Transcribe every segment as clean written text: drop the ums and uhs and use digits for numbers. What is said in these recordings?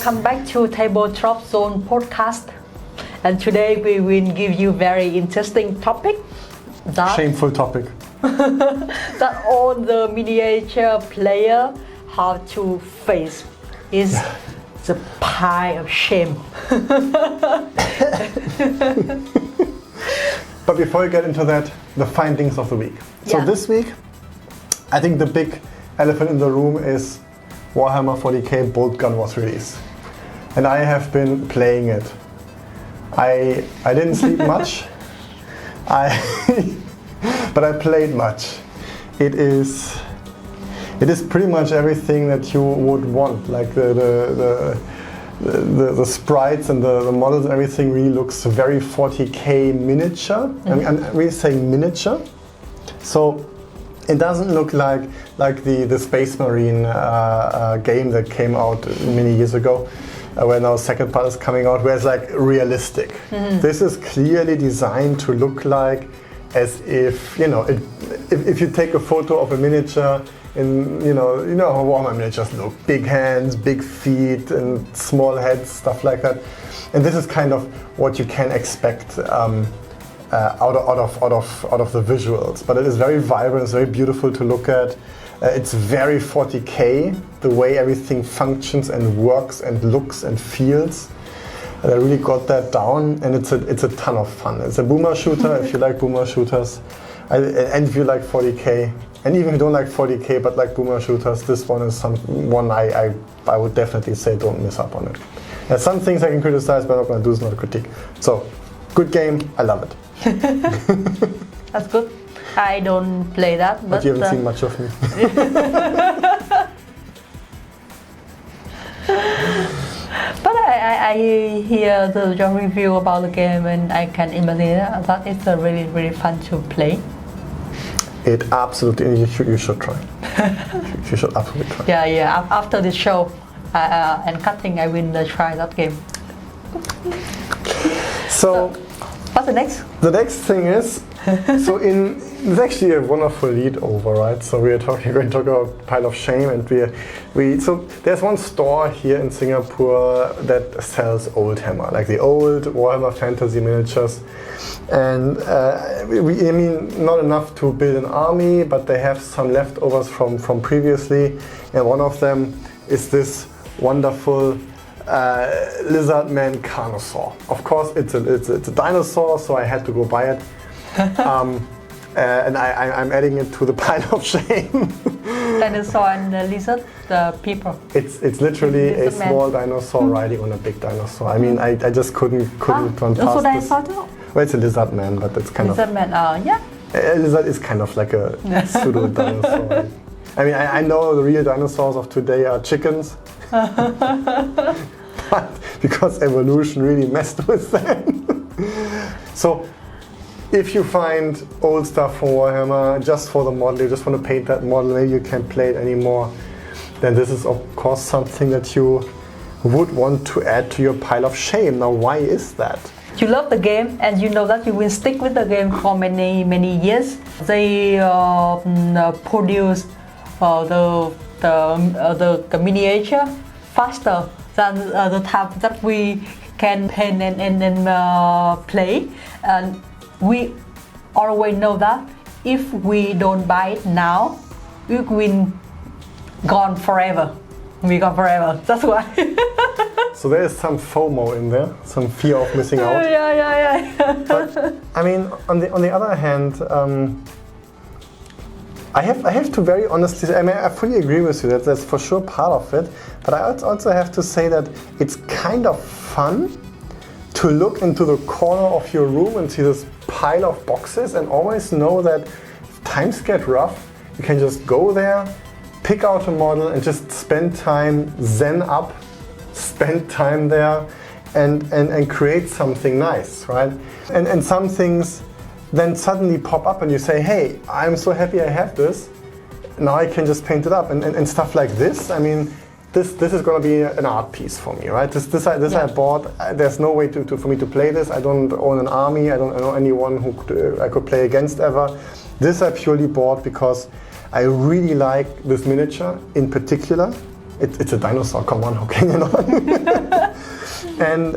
Welcome back to TableDropZone podcast. And today we will give you very interesting topic. Shameful topic. That all the miniature player have to face is the pile of shame. But before we get into that, the findings of the week. So this week, I think the big elephant in the room is Warhammer 40k Boltgun was released. And I have been playing it. I didn't sleep much, but I played much. It is pretty much everything that you would want. Like the sprites and the models and everything really looks very 40k miniature. Mm-hmm. I mean, I'm really saying miniature. So it doesn't look like the Space Marine game that came out many years ago, where now second part is coming out, where it's like realistic. Mm-hmm. This is clearly designed to look like as if, if you take a photo of a miniature in, you know how Warhammer miniatures look, big hands, big feet, and small heads, stuff like that. And this is kind of what you can expect out of the visuals. But it is very vibrant, it's very beautiful to look at. It's very 40k, the way everything functions and works and looks and feels. And I really got that down, and it's a ton of fun. It's a boomer shooter if you like boomer shooters, and if you like 40k, and even if you don't like 40k but like boomer shooters, this one is one I would definitely say don't miss up on it. There's some things I can criticize, but I'm not going to do is not a critique. So, good game, I love it. That's good. I don't play that, but you haven't seen much of me. But I hear your review about the game, and I can imagine that it's really, really fun to play. It absolutely, you should try. You should absolutely try. Yeah. After the show and cutting, I will try that game. So what's the next? The next thing is, it's actually a wonderful lead over, right? So we're going to talk about pileofshame, and so there's one store here in Singapore that sells old hammer, like the old Warhammer fantasy miniatures. And I mean, not enough to build an army, but they have some leftovers from previously. And one of them is this wonderful lizard man carnosaur. Of course, it's a dinosaur, so I had to go buy it. And I'm adding it to the pile of shame. Dinosaur and the lizard, the people. It's literally a small dinosaur riding on a big dinosaur. I mean, I just couldn't run past this. Well, it's a lizard man, but it's kind lizard of... Lizard man, yeah. A lizard is kind of like a pseudo dinosaur. I mean, I know the real dinosaurs of today are chickens. But because evolution really messed with them. So, if you find old stuff from Warhammer just for the model, you just want to paint that model, maybe you can't play it anymore, then this is of course something that you would want to add to your pile of shame. Now, why is that? You love the game, and you know that you will stick with the game for many years. They produce the miniature faster than the time that we can paint and play. And we always know that if we don't buy it now, it will gone forever. That's why. So there is some FOMO in there, some fear of missing out. Yeah. But I mean, on the other hand, I have to very honestly say, I mean, I fully agree with you that that's for sure part of it. But I also have to say that it's kind of fun to look into the corner of your room and see this pile of boxes and always know that if times get rough, you can just go there, pick out a model and just spend time zen up, spend time there and create something nice, right? And some things then suddenly pop up and you say, hey, I'm so happy I have this, now I can just paint it up and stuff like this. I mean, this is going to be an art piece for me, right? This I bought. There's no way for me to play this. I don't own an army. I don't know anyone who I could play against ever. This I purely bought because I really like this miniature in particular. it's a dinosaur. Come on, how can you not? and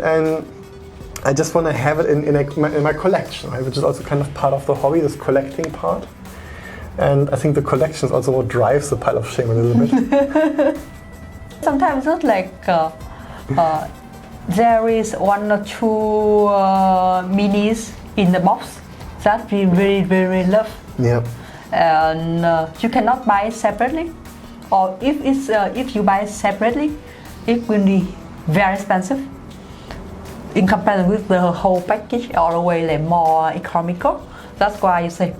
I just want to have it in my collection, right? Which is also kind of part of the hobby, this collecting part. And I think the collection is also what drives the pile of shame a little bit. Sometimes it's like there is 1 or 2 minis in the box that we really love. Yeah. And you cannot buy it separately, or if you buy it separately, it will be very expensive in comparison with the whole package, all the way like more economical. That's why you say,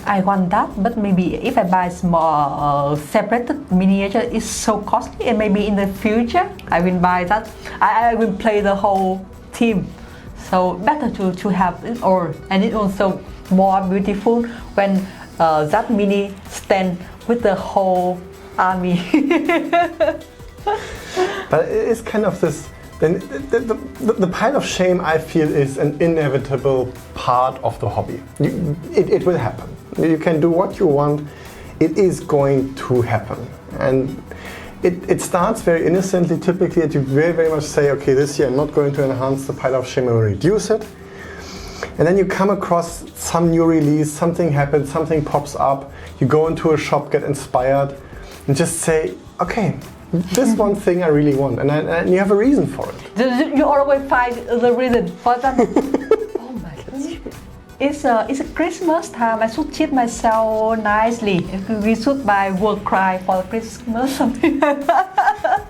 I want that, but maybe if I buy small separated miniature, it's so costly, and maybe in the future I will buy that. I will play the whole team. So better to have it all, and it's also more beautiful when that mini stand with the whole army. But it's kind of this. The pile of shame, I feel, is an inevitable part of the hobby. It will happen. You can do what you want. It is going to happen, and it starts very innocently. Typically, that you very much say, okay, this year I'm not going to enhance the pile of shame. I will reduce it. And then you come across some new release, something happens, something pops up. You go into a shop, get inspired, and just say, okay, this one thing I really want, and you have a reason for it. You always find the reason for that. Oh my goodness. It's a Christmas time. I should treat myself nicely. We should buy work cry for Christmas, something like that.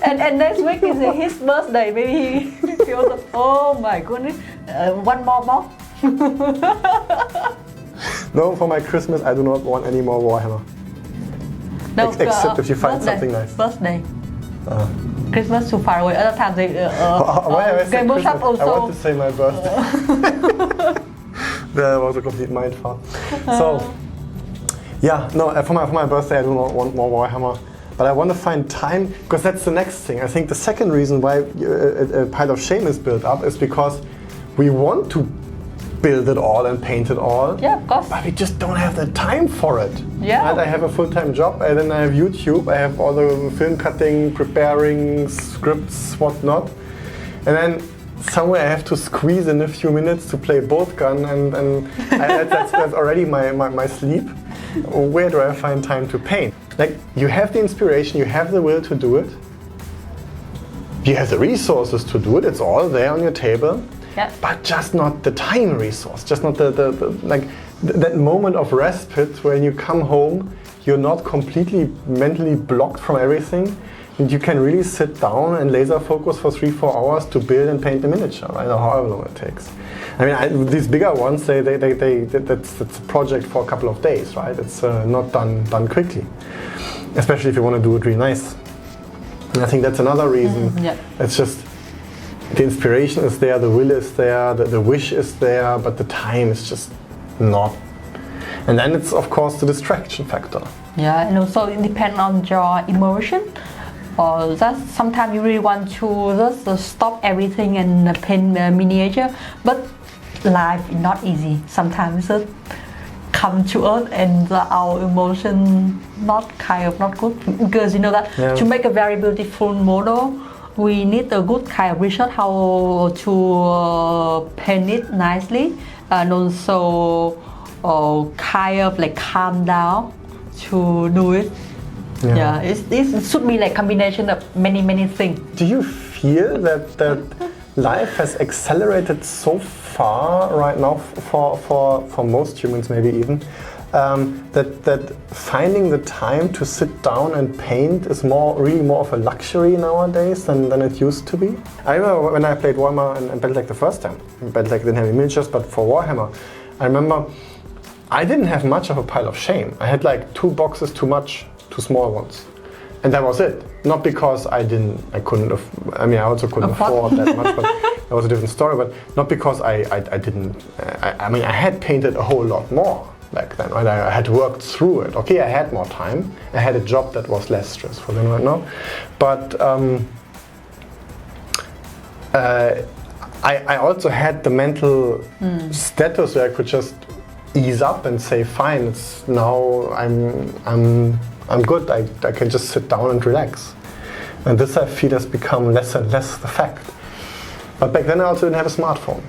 And next week is his birthday. Maybe he feels like, oh my goodness, one more box. No, for my Christmas I do not want any more Warhammer. No, except if you find birthday, something nice. Birthday. Christmas too far away. Other times they Game Shop also. I want to say my birthday. That was a complete mindfuck. So, yeah, no. For my birthday I do not want more Warhammer, but I want to find time, because that's the next thing. I think the second reason why a pile of shame is built up is because we want to build it all and paint it all. Yeah, of course. But we just don't have the time for it. Yeah. And I have a full-time job, and then I have YouTube, I have all the film cutting, preparing, scripts, whatnot. And then somewhere I have to squeeze in a few minutes to play Boltgun, and that's already my sleep. Where do I find time to paint? Like, you have the inspiration, you have the will to do it. You have the resources to do it, it's all there on your table. Yeah. But just not the time resource, just not that moment of respite when you come home, you're not completely mentally blocked from everything, and you can really sit down and laser focus for 3-4 hours to build and paint the miniature, right? Or however long it takes. I mean, these bigger ones, that's a project for a couple of days, right? It's not done quickly, especially if you want to do it really nice. And I think that's another reason. Yeah. It's just, the inspiration is there, the will is there, the wish is there, but the time is just not. And then it's, of course, the distraction factor. Yeah, and also it depends on your emotion. Or that sometimes you really want to just stop everything and paint miniature, but life is not easy. Sometimes it come to us and our emotion not good, because you know that to make a very beautiful model, we need a good kind of research how to paint it nicely, and also kind of like calm down to do it. Yeah, it should be like combination of many things. Do you feel that life has accelerated so far right now for most humans, maybe even, that finding the time to sit down and paint is really more of a luxury nowadays than it used to be? I remember when I played Warhammer and Battletech the first time. Battletech didn't have any miniatures, but for Warhammer, I remember I didn't have much of a pile of shame. I had like 2 boxes too small ones. And that was it. Not because I also couldn't afford that much, but that was a different story. But not because I had painted a whole lot more back then, right? I had worked through it. Okay, I had more time. I had a job that was less stressful than right now. But I also had the mental status where I could just ease up and say, fine, it's now I'm I'm good. I can just sit down and relax. And this, I feel, has become less and less the fact. But back then I also didn't have a smartphone.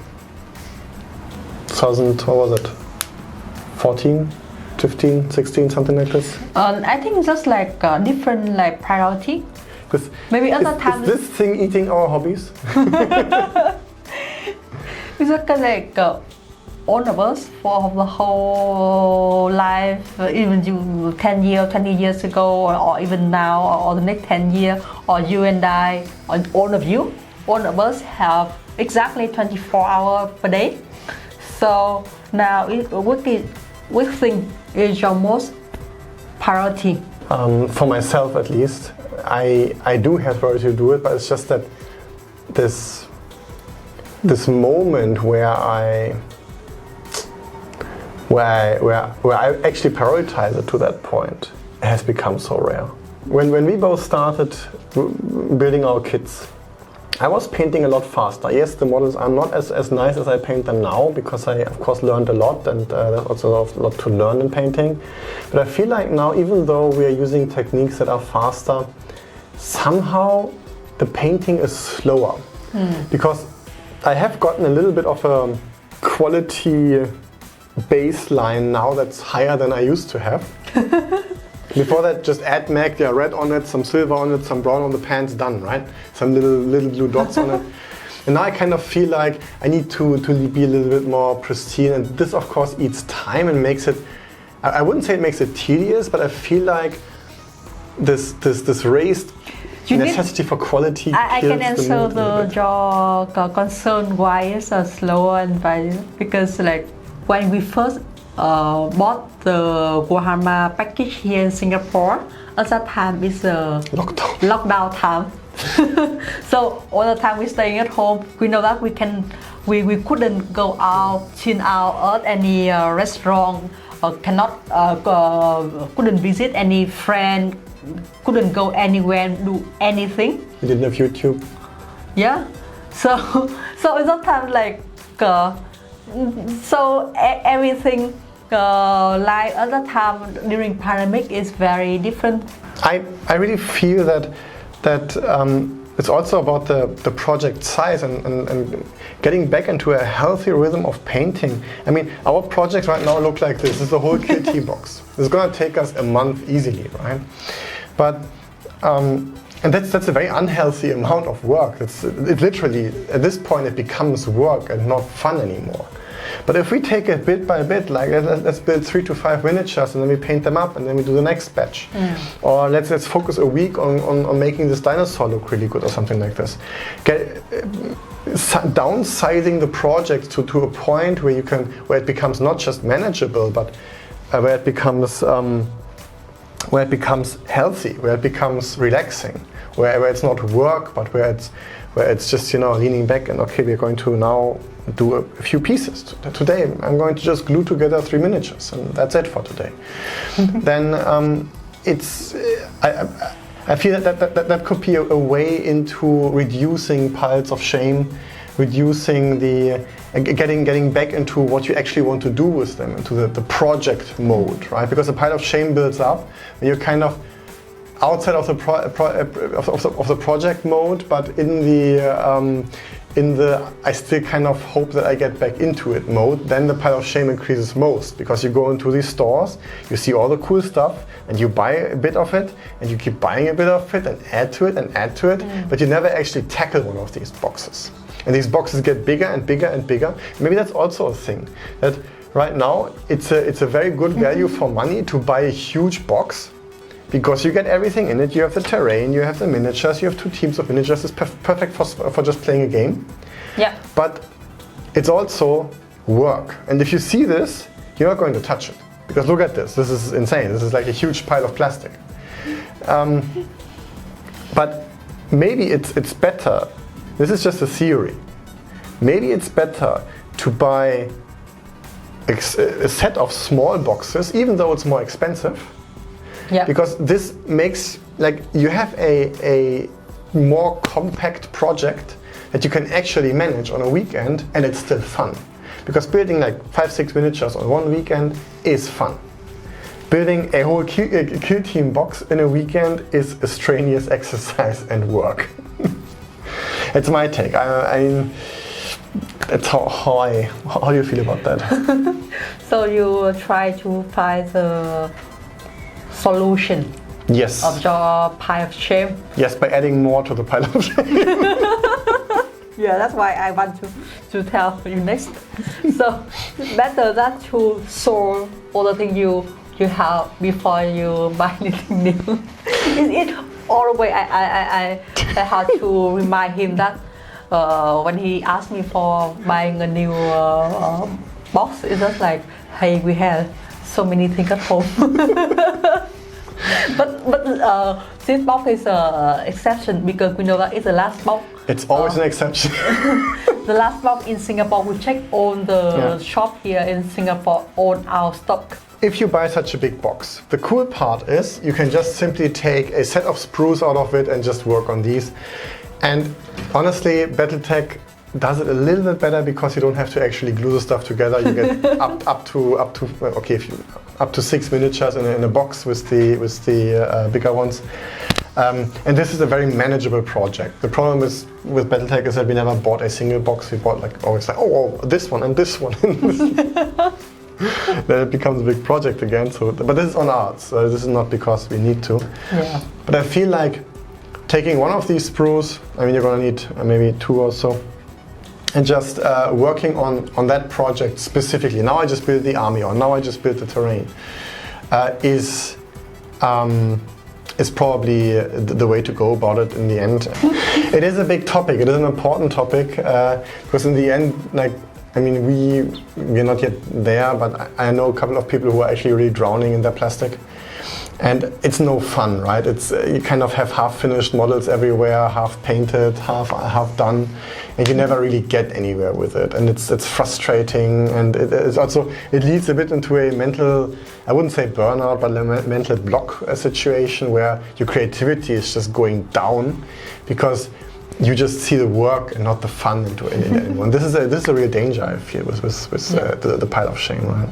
2000, what was it? 14, 15, 16, something like this? I think just like different like priority. Maybe other times. Is this thing eating our hobbies? Because like all of us for the whole life, even you 10 years, 20 years ago, or even now, or the next 10 years, or you and I, or all of you, all of us have exactly 24 hours per day. So now, which thing is your most priority? For myself, at least, I do have priority to do it, but it's just that this moment where I actually prioritize it to that point has become so rare. When we both started building our kits, I was painting a lot faster. Yes, the models are not as nice as I paint them now, because I of course learned a lot, and there's also a lot to learn in painting. But I feel like now, even though we are using techniques that are faster, somehow the painting is slower. Because I have gotten a little bit of a quality baseline now that's higher than I used to have. Before that, just add mag, red on it, some silver on it, some brown on the pants, done, right? Some little blue dots on it. And now I kind of feel like I need to be a little bit more pristine, and this of course eats time and makes it, I wouldn't say it makes it tedious, but I feel like this raised necessity for quality. I can answer your concern why it's slower and because like when we first bought the Warhammer package here in Singapore, at that time it's a lockdown time. So all the time we're staying at home. We know that we couldn't go out, chill out at any restaurant, couldn't visit any friend, couldn't go anywhere and do anything. You didn't have YouTube? Yeah. So at that time like everything like at that time during pandemic is very different. I really feel that it's also about the project size and getting back into a healthy rhythm of painting. I mean, our projects right now look like this. This is the whole KT box. It's going to take us a month easily, right? But and that's a very unhealthy amount of work. It literally, at this point, it becomes work and not fun anymore. But if we take it bit by bit, like let's build 3 to 5 miniatures and then we paint them up and then we do the next batch. Or let's focus a week on making this dinosaur look really good or something like this. Downsizing the project to a point where it becomes not just manageable, but where it becomes healthy, where it becomes relaxing, where it's not work, but where it's just, leaning back and okay, we're going to now do a few pieces. Today I'm going to just glue together 3 miniatures and that's it for today. Then I feel that could be a way into reducing piles of shame, reducing getting back into what you actually want to do with them, into the project mode, right? Because the pile of shame builds up when you're kind of outside of the project mode, but in the I still kind of hope that I get back into it mode, then the pile of shame increases most, because you go into these stores, you see all the cool stuff, and you buy a bit of it, and you keep buying a bit of it, and add to it, but you never actually tackle one of these boxes. And these boxes get bigger and bigger and bigger. Maybe that's also a thing, that right now it's a very good value for money to buy a huge box, because you get everything in it. You have the terrain, you have the miniatures, you have 2 teams of miniatures. It's perfect for just playing a game. Yeah. But it's also work. And if you see this, you're not going to touch it. Because look at this. This is insane. This is like a huge pile of plastic. But maybe it's better. This is just a theory. Maybe it's better to buy a set of small boxes, even though it's more expensive. Yeah. Because this makes, like, you have a more compact project that you can actually manage on a weekend, and it's still fun. Because building like 5-6 miniatures on one weekend is fun. building a whole kill team box in a weekend is a strenuous exercise and work. It's my take. I mean, it's how do you feel about that? So you try to find the solution Yes. of your pile of shame. Yes, by adding more to the pile of shame. Yeah, that's why I want to tell you next. So better that to solve all the things you have before you buy anything new. It always I have to remind him that when he asked me for buying a new box, it's just like, hey, we have so many things at home. But this box is an exception because we know that it's the last box. It's always an exception. The last box in Singapore, we check on the shop here in Singapore on our stock. If you buy such a big box, the cool part is you can just simply take a set of sprues out of it and just work on these. And honestly, Battletech does it a little bit better because you don't have to actually glue the stuff together. You get up to 6 miniatures in a box with the bigger ones. And this is a very manageable project. The problem with Battletech is that we never bought a single box. We bought always this one and this one. Then it becomes a big project again. So, but this is on ours. This is not because we need to. Yeah. But I feel like taking one of these sprues, I mean, you're gonna need maybe 2 or so, and just working on that project specifically. Now I just built the army, or now I just built the terrain. Is probably the way to go about it in the end. It is a big topic. It is an important topic because in the end, like, I mean, we're not yet there, but I know a couple of people who are actually really drowning in their plastic. And it's no fun, right? It's you kind of have half-finished models everywhere, half painted, half done, and you never really get anywhere with it. And it's frustrating, and it leads a bit into a mental, I wouldn't say burnout, but a mental block situation where your creativity is just going down because you just see the work and not the fun into it anymore. And this is a real danger, I feel, with the pile of shame, right?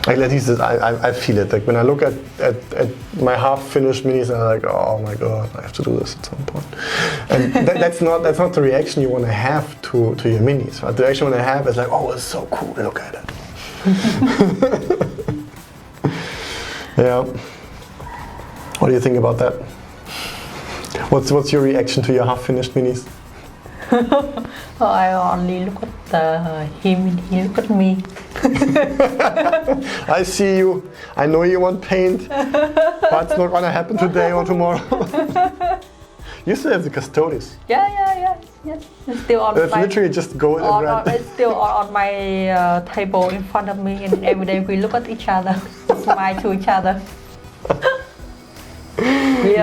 Like, at least I feel it. Like when I look at my half-finished minis, I'm like, oh my god, I have to do this at some point. And that's not the reaction you want to have to your minis. Right? The reaction you want to have is like, oh, it's so cool. Look at it. Yeah. What do you think about that? What's your reaction to your half-finished minis? I only look at him and he look at me. I see you. I know you want paint, but it's not gonna happen today or tomorrow. You still have the Custodes. Yeah. It's still on That's literally just gold and red. It's still on my table in front of me, and every day we look at each other, smile to each other. We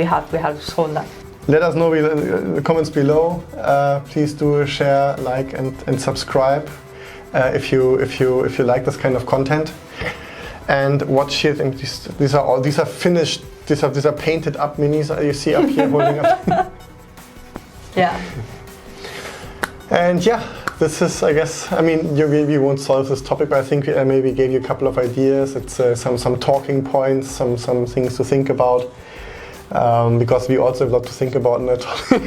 have to solve that. Let us know in the comments below. Please do share, like, and subscribe if you like this kind of content. And watch here. These are finished. These are painted up minis. You see up here holding up. Yeah. And yeah, this is, I guess. I mean, we won't solve this topic, but I think I maybe gave you a couple of ideas. It's some talking points, some things to think about. Because we also have a lot to think about in that topic.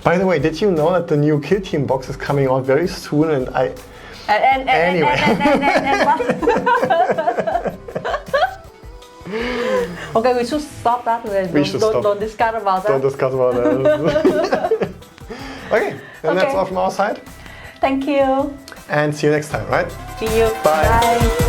By the way, did you know that the new Kill Team box is coming out very soon? And anyway. Okay, we should stop that. Don't discuss about that. Don't discuss about that. Okay, then that's all from our side. Thank you. And see you next time, right? See you. Bye. Bye.